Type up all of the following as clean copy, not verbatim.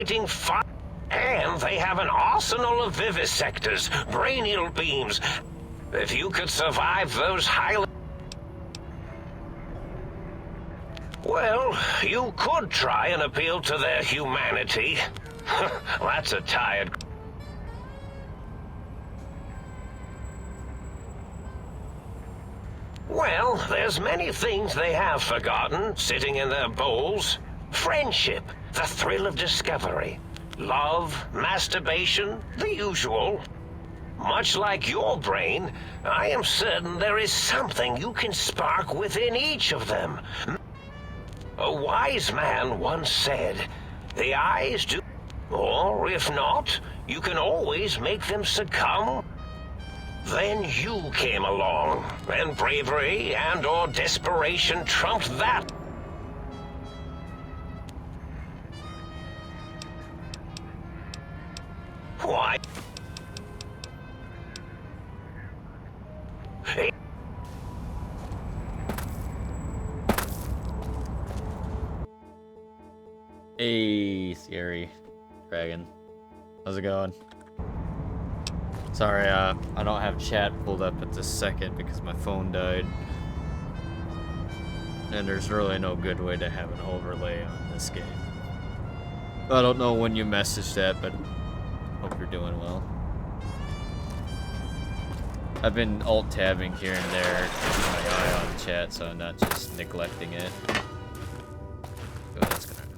fighting fire. And they have an arsenal of vivisectors, brainial beams. If you could survive those highly... Well, you could try and appeal to their humanity. That's a tired... Well, there's many things they have forgotten, sitting in their bowls. Friendship, the thrill of discovery. Love, masturbation, the usual. Much like your brain, I am certain there is something you can spark within each of them. A wise man once said, the eyes do... Or, if not, you can always make them succumb. Then you came along, and bravery and/or desperation trumped that. Why? Hey, Siri, Dragon. How's it going? Sorry, I don't have chat pulled up at this second because my phone died. And there's really no good way to have an overlay on this game. I don't know when you messaged that, but hope you're doing well. I've been alt-tabbing here and there, keeping my eye on chat, so I'm not just neglecting it. Oh, that's gonna come.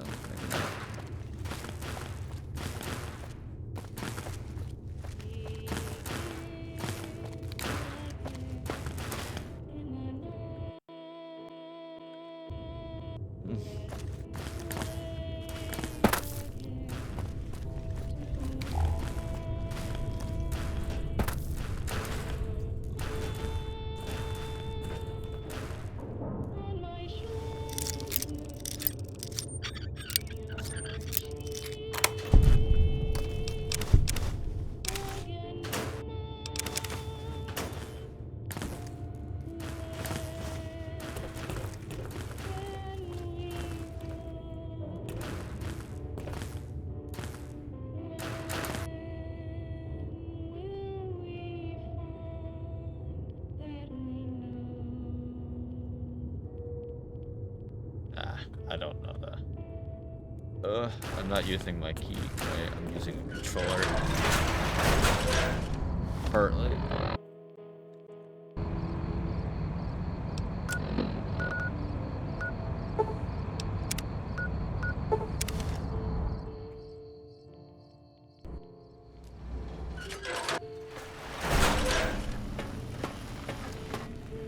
I don't know that. I'm not using my key. I'm using a controller. Partly.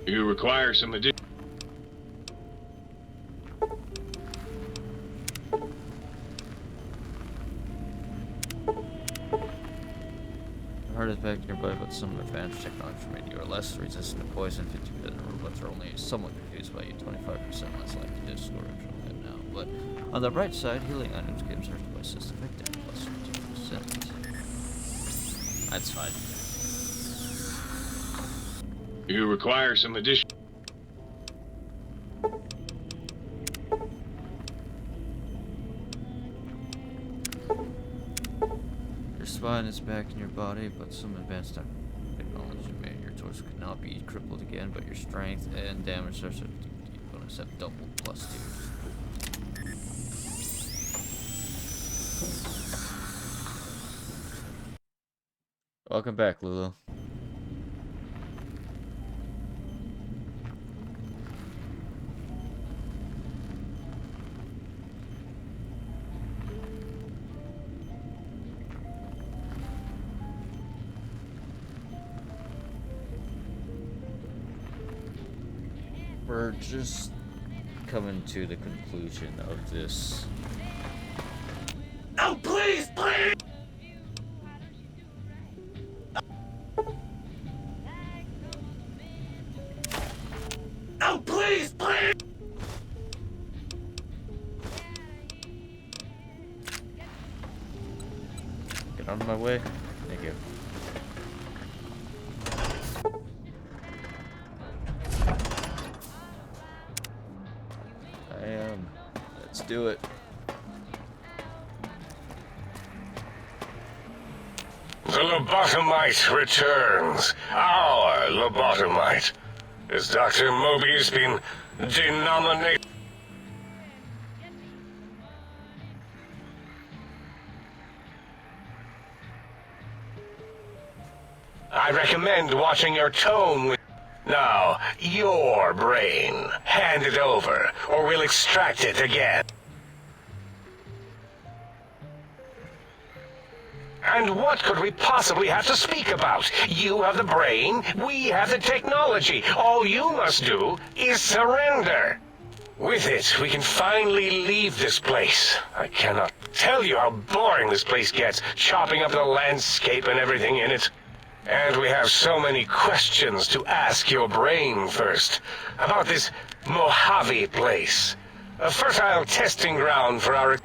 You require some additional... Heart is back nearby, but some advanced technology made you are less resistant to poison. 50% of robots are only somewhat confused by you. 25% less likely to score right now. But on the bright side, healing items give certain twice the victim plus 50%. That's fine. You require some additional... Your spine is back in your body, but some advanced technology made your torso cannot be crippled again, but your strength and damage are bonus have doubled plus 2. Welcome back, Lulu. We're just coming to the conclusion of this. Oh, please, please! Oh, please, please! Get out of my way. Thank you. Let's do it. The lobotomite returns. Our lobotomite. Has Dr. Mobius been denominated? I recommend watching your tone with... Now, your brain. Hand it over, or we'll extract it again. And what could we possibly have to speak about? You have the brain, we have the technology. All you must do is surrender. With it, we can finally leave this place. I cannot tell you how boring this place gets, chopping up the landscape and everything in it. And we have so many questions to ask your brain first. About this Mojave place. A fertile testing ground for our...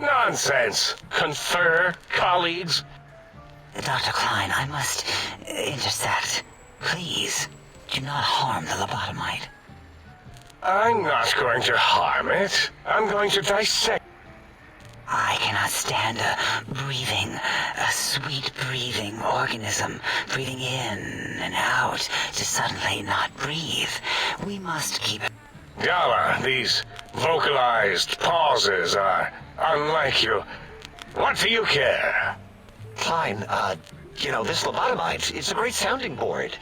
Nonsense. Confer, colleagues. Dr. Klein, I must intersect. Please, do not harm the lobotomite. I'm not going to harm it. I'm going to dissect. I cannot stand a sweet breathing organism breathing in and out to suddenly not breathe. We must keep it. Yala, these vocalized pauses are unlike you. What do you care? Klein, this lobotomite, it's a great sounding board.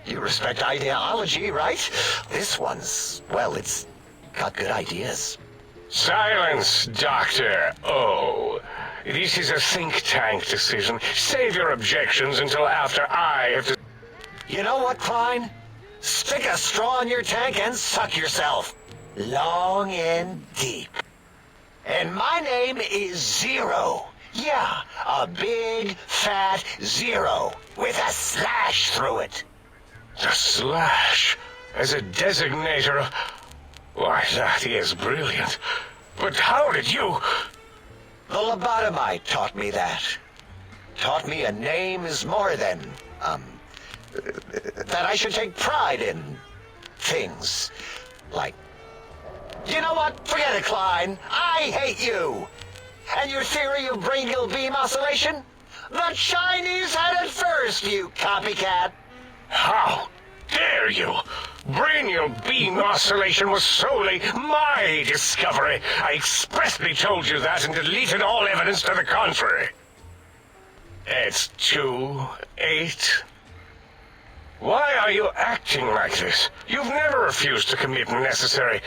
You respect ideology, right? This one's, well, it's got good ideas. Silence, Dr. O. This is a think tank decision. Save your objections until after I have to... You know what, Klein? Stick a straw in your tank and suck yourself. Long and deep. And my name is Zero. Yeah, a big, fat zero with a slash through it. The slash as a designator of... Why, that is brilliant. But how did you... The lobotomite taught me that. Taught me a name is more than, that I should take pride in things. Like... You know what? Forget it, Klein. I hate you. And your theory of brain-gill beam oscillation? The Chinese had it first, you copycat. How dare you? Brainial beam oscillation was solely my discovery. I expressly told you that and deleted all evidence to the contrary. It's 2-8. Why are you acting like this? You've never refused to commit necessary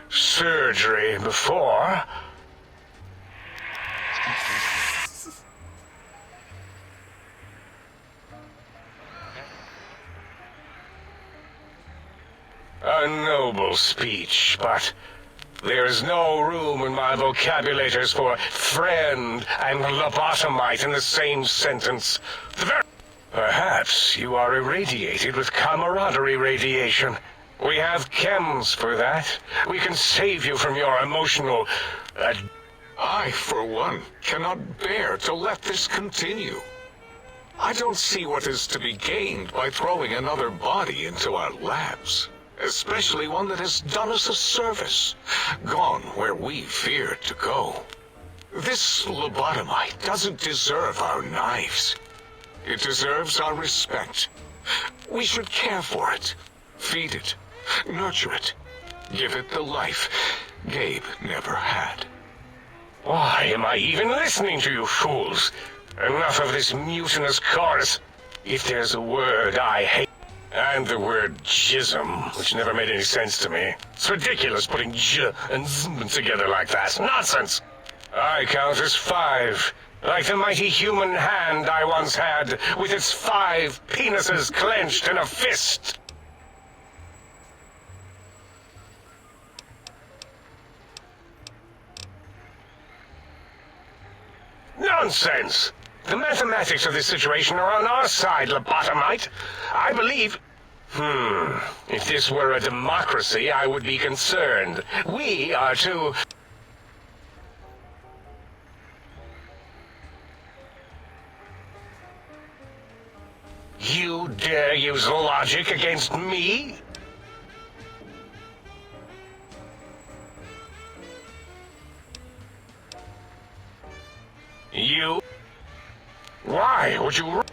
surgery before. A noble speech, but there is no room in my vocabulators for friend and lobotomite in the same sentence. Perhaps you are irradiated with camaraderie radiation. We have chems for that. We can save you from your emotional... I, for one, cannot bear to let this continue. I don't see what is to be gained by throwing another body into our labs. Especially one that has done us a service, gone where we feared to go. This lobotomite doesn't deserve our knives. It deserves our respect. We should care for it, feed it, nurture it, give it the life Gabe never had. Why am I even listening to you fools? Enough of this mutinous chorus. If there's a word I hate... And the word jism, which never made any sense to me. It's ridiculous putting j and zm together like that. Nonsense! I count as 5. Like the mighty human hand I once had, with its 5 penises clenched in a fist. Nonsense! The mathematics of this situation are on our side, lobotomite. I believe... If this were a democracy, I would be concerned. We are to... You dare use logic against me? You... Why would you...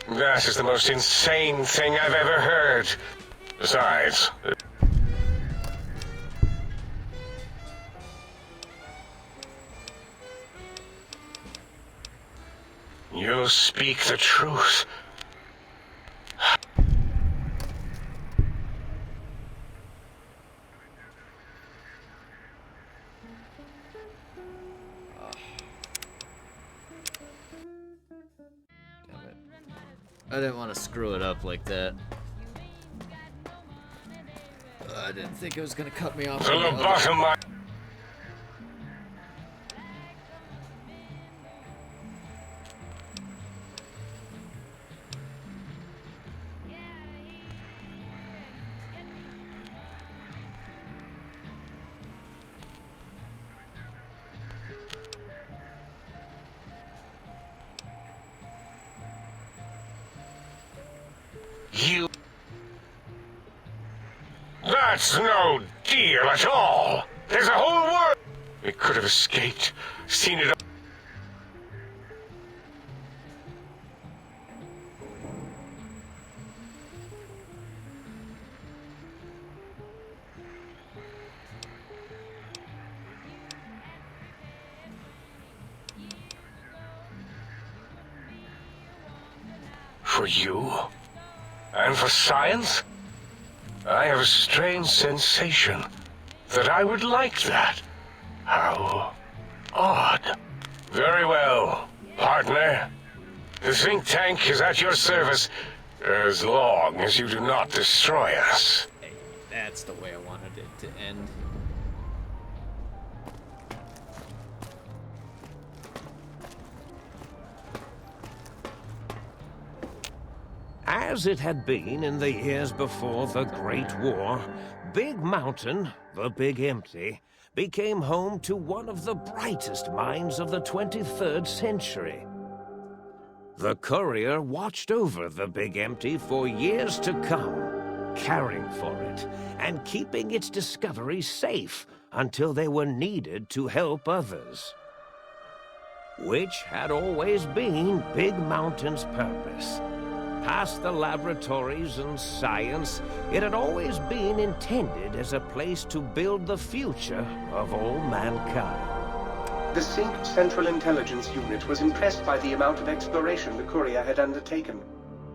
That is the most insane thing I've ever heard. Besides... You speak the truth. Damn it. I didn't want to screw it up like that. I didn't think it was gonna cut me off. The lobotomy... You... That's no deal at all! There's a whole world... We could have escaped, seen it... For you? And for science? I have a strange sensation that I would like that. How odd. Very well, partner. The think tank is at your service as long as you do not destroy us. Hey, that's the way I wanted it to end. As it had been in the years before the Great War, Big Mountain, the Big Empty, became home to one of the brightest minds of the 23rd century. The courier watched over the Big Empty for years to come, caring for it and keeping its discoveries safe until they were needed to help others. Which had always been Big Mountain's purpose. Past the laboratories and science, it had always been intended as a place to build the future of all mankind. The Sync Central Intelligence Unit was impressed by the amount of exploration the courier had undertaken.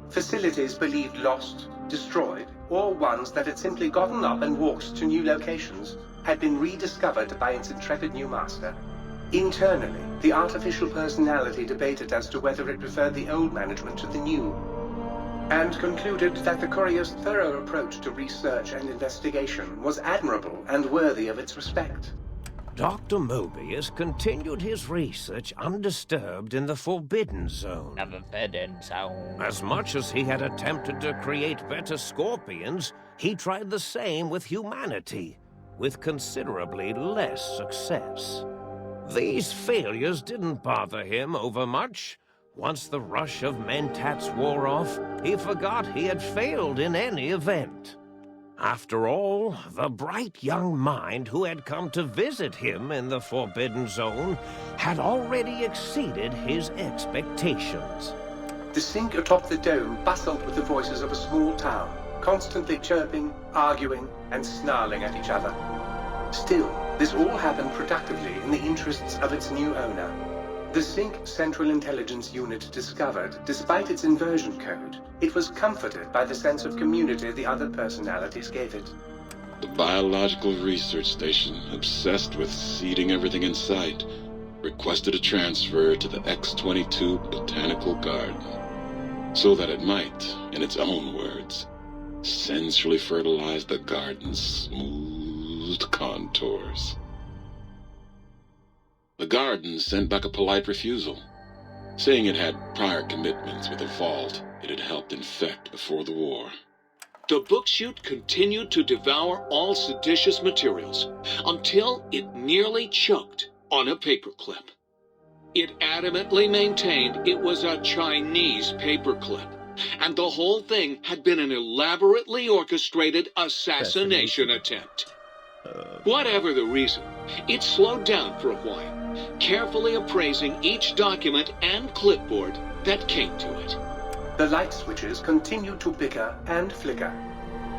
Facilities believed lost, destroyed, or ones that had simply gotten up and walked to new locations had been rediscovered by its intrepid new master. Internally, the artificial personality debated as to whether it preferred the old management to the new, and concluded that the courier's thorough approach to research and investigation was admirable and worthy of its respect. Dr. Mobius continued his research undisturbed in the Forbidden Zone. As much as he had attempted to create better scorpions, he tried the same with humanity, with considerably less success. These failures didn't bother him overmuch. Once the rush of mentats wore off, he forgot he had failed in any event. After all, the bright young mind who had come to visit him in the Forbidden Zone had already exceeded his expectations. The Sync atop the dome bustled with the voices of a small town, constantly chirping, arguing, and snarling at each other. Still, this all happened productively in the interests of its new owner. The Sync Central Intelligence Unit discovered, despite its inversion code, it was comforted by the sense of community the other personalities gave it. The biological research station, obsessed with seeding everything in sight, requested a transfer to the X-22 Botanical Garden, so that it might, in its own words, sensually fertilized the garden's smooth contours. The garden sent back a polite refusal, saying it had prior commitments with a vault it had helped infect before the war. The book chute continued to devour all seditious materials until it nearly choked on a paperclip. It adamantly maintained it was a Chinese paperclip, and the whole thing had been an elaborately orchestrated assassination attempt. Whatever the reason, it slowed down for a while, carefully appraising each document and clipboard that came to it. The light switches continued to bicker and flicker.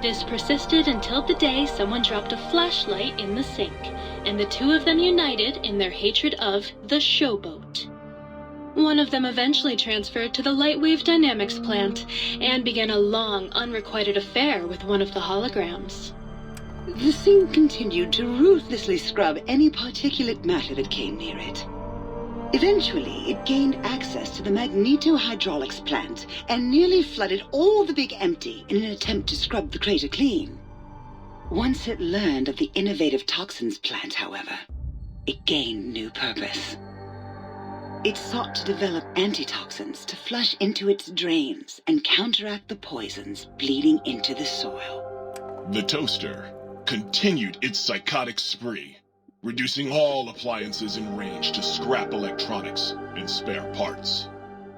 This persisted until the day someone dropped a flashlight in the sink, and the two of them united in their hatred of the showboat. One of them eventually transferred to the Lightwave Dynamics plant and began a long, unrequited affair with one of the holograms. The sink continued to ruthlessly scrub any particulate matter that came near it. Eventually, it gained access to the magneto-hydraulics plant and nearly flooded all the Big Empty in an attempt to scrub the crater clean. Once it learned of the innovative toxins plant, however, it gained new purpose. It sought to develop antitoxins to flush into its drains and counteract the poisons bleeding into the soil. The toaster continued its psychotic spree, reducing all appliances in range to scrap electronics and spare parts.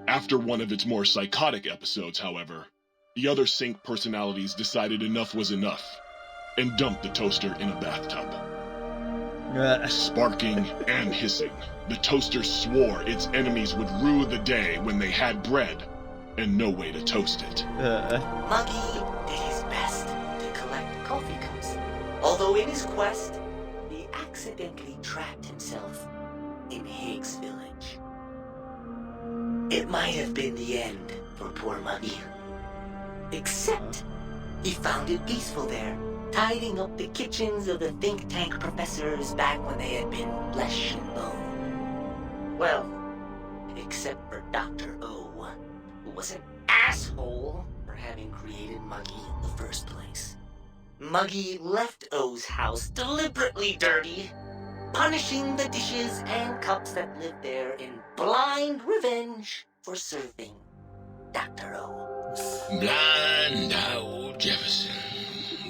After one of its more psychotic episodes, however, the other sink personalities decided enough was enough and dumped the toaster in a bathtub. Sparking and hissing, the toaster swore its enemies would rue the day when they had bread and no way to toast it. Muggy did his best to collect coffee cups, although in his quest, he accidentally trapped himself in Higgs Village. It might have been the end for poor Muggy. Except, he found it peaceful there, tidying up the kitchens of the think tank professors back when they had been flesh and bone. Well, except for Dr. O, who was an asshole for having created Muggy in the first place. Muggy left O's house deliberately dirty, punishing the dishes and cups that lived there in blind revenge for serving Dr. O. Blind old Jefferson,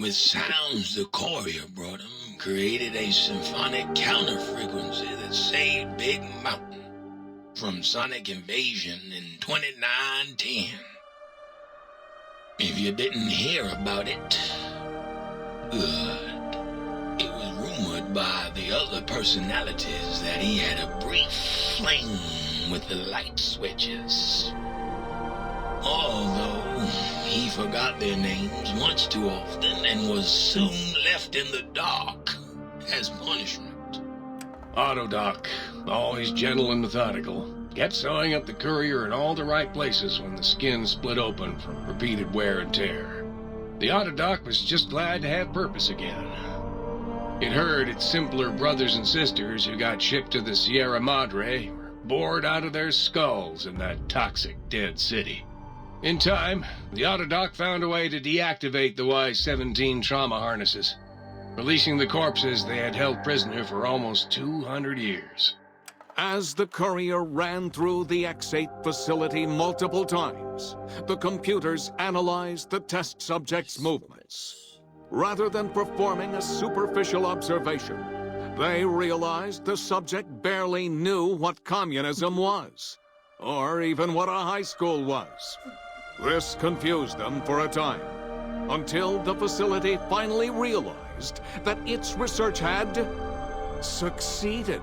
with sounds the courier brought him, created a symphonic counter-frequency that saved Big Mountain from sonic invasion in 2910. If you didn't hear about it, good. It was rumored by the other personalities that he had a brief fling with the light switches. Although he forgot their names much too often and was soon left in the dark as punishment. Autodoc, always gentle and methodical, kept sewing up the courier in all the right places when the skin split open from repeated wear and tear. The Autodoc was just glad to have purpose again. It heard its simpler brothers and sisters who got shipped to the Sierra Madre were bored out of their skulls in that toxic dead city. In time, the Autodoc found a way to deactivate the Y-17 trauma harnesses, releasing the corpses they had held prisoner for almost 200 years. As the courier ran through the X8 facility multiple times, the computers analyzed the test subject's movements. Rather than performing a superficial observation, they realized the subject barely knew what communism was, or even what a high school was. This confused them for a time, until the facility finally realized that its research had succeeded.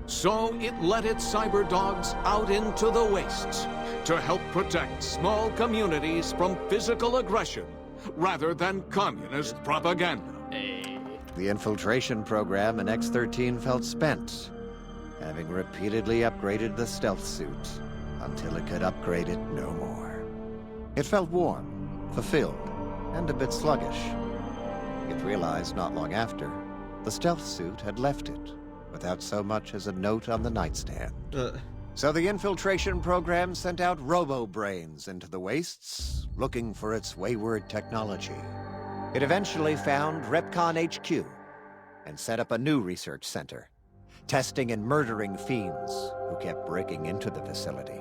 So it let its cyber dogs out into the wastes to help protect small communities from physical aggression rather than communist propaganda. The infiltration program in X-13 felt spent, having repeatedly upgraded the stealth suit until it could upgrade it no more. It felt warm, fulfilled, and a bit sluggish. It realized not long after, the stealth suit had left it, without so much as a note on the nightstand. So the infiltration program sent out robo-brains into the wastes, looking for its wayward technology. It eventually found Repcon HQ and set up a new research center, testing and murdering fiends who kept breaking into the facility.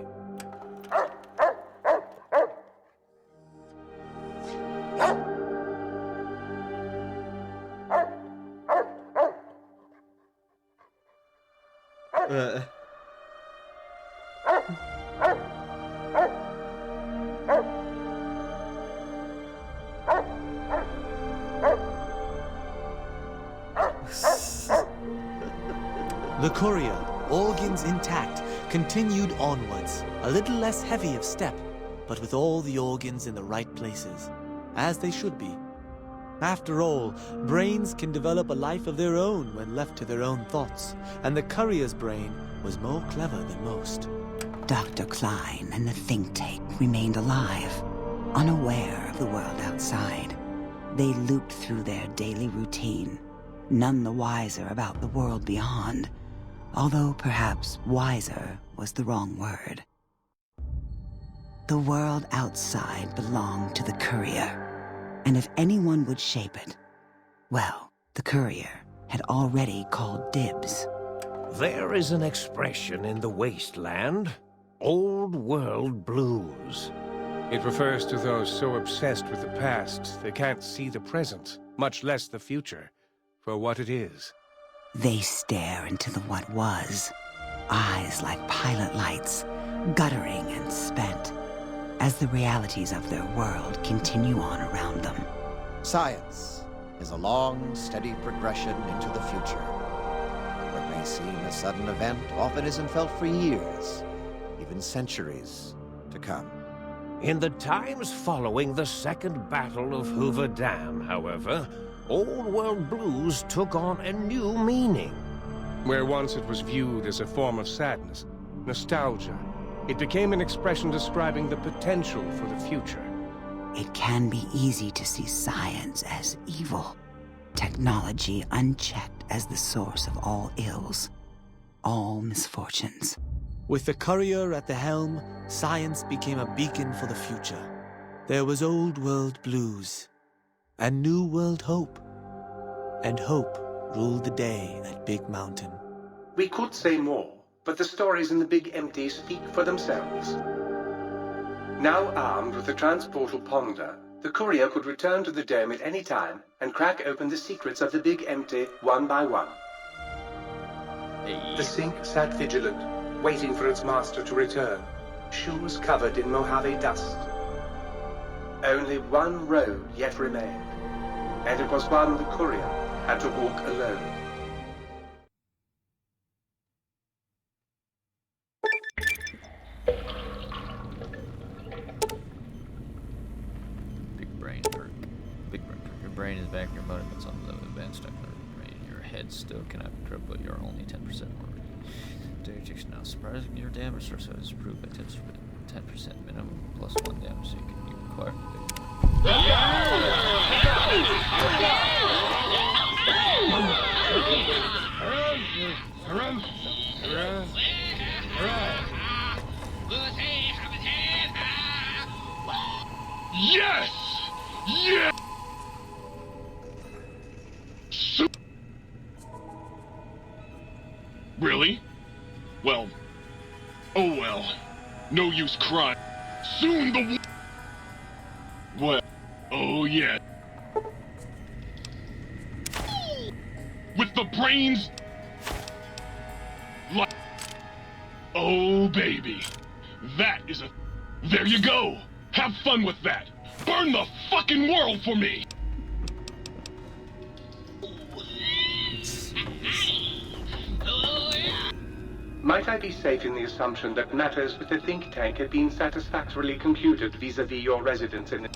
The courier, organs intact, continued onwards, a little less heavy of step, but with all the organs in the right places, as they should be. After all, brains can develop a life of their own when left to their own thoughts, and the courier's brain was more clever than most. Dr. Klein and the think tank remained alive, unaware of the world outside. They looped through their daily routine, none the wiser about the world beyond, although perhaps wiser was the wrong word. The world outside belonged to the courier, and if anyone would shape it, well, the courier had already called dibs. There is an expression in the wasteland, old world blues. It refers to those so obsessed with the past they can't see the present, much less the future, for what it is. They stare into the what was, eyes like pilot lights, guttering and spent, as the realities of their world continue on around them. Science is a long, steady progression into the future. What may seem a sudden event often isn't felt for years, even centuries to come. In the times following the Second Battle of Hoover Dam, however, Old World Blues took on a new meaning. Where once it was viewed as a form of sadness, nostalgia, it became an expression describing the potential for the future. It can be easy to see science as evil, technology unchecked as the source of all ills, all misfortunes. With the courier at the helm, science became a beacon for the future. There was old world blues, and new world hope. And hope ruled the day at Big Mountain. We could say more, but the stories in the Big Empty speak for themselves. Now armed with the transportal Ponder, the courier could return to the dome at any time and crack open the secrets of the Big Empty one by one. The sink sat vigilant, waiting for its master to return, shoes covered in Mojave dust. Only one road yet remained, and it was one the courier had to walk alone. Big brain perk. Big brain perk. Your brain is back in your body, but some of the advanced technology brain. Your head still cannot be corrupt, but you're only 10% more ready. Daytrix now. Surprisingly, your damage source is improved by 10% minimum, plus 1 damage, so you can be required. Yes! Yes! Really? Well. Oh well. No use crying. Soon the Well. Oh yeah. With the brains. Like. Oh baby. That is a. There you go. Have fun with that. Burn the fucking world for me. Might I be safe in the assumption that matters with the think tank have been satisfactorily concluded vis-à-vis your residence in the...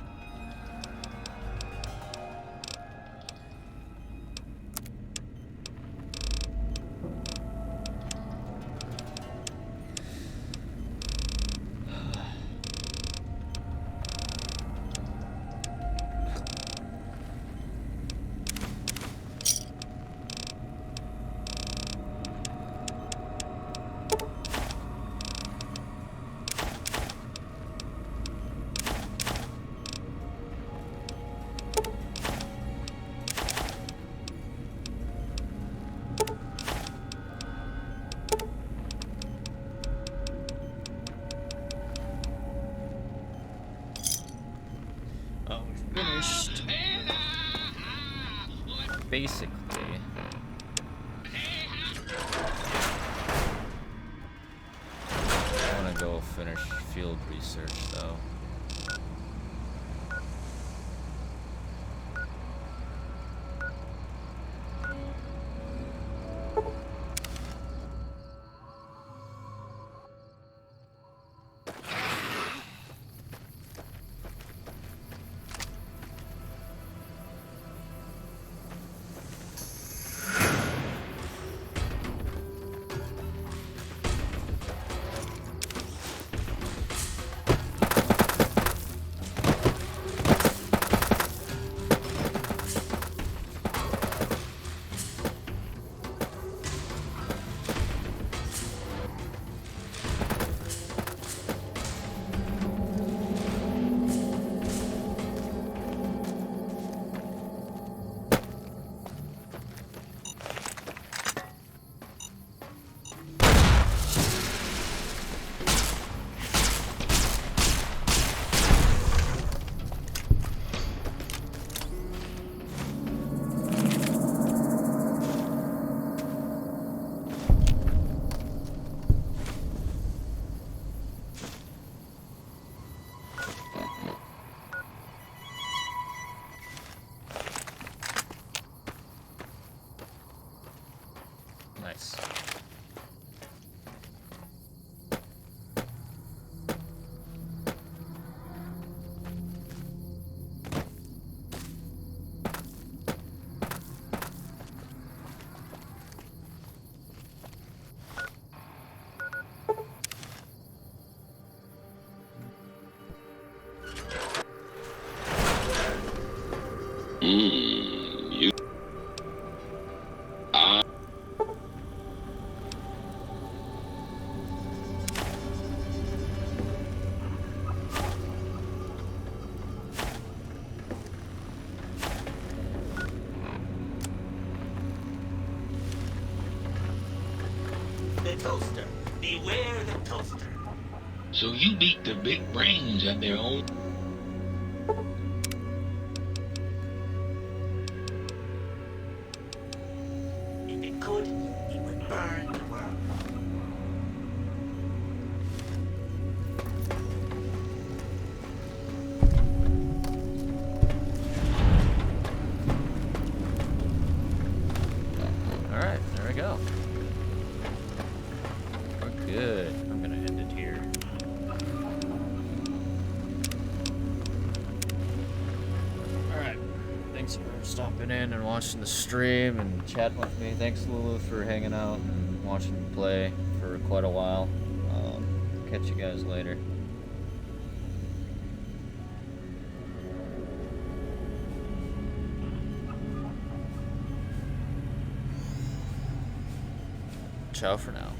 Finished. Basically. I want to go finish field research though. Nice. You. The toaster. Beware the toaster. So you beat the big brains at their own... If it could, it would burn the world. Alright, there we go. We're good. I'm gonna end it here. Alright. Thanks for stopping in and watching the stream and chatting with me. Thanks, Lulu, for hanging out and watching me play for quite a while. Catch you guys later. Ciao for now.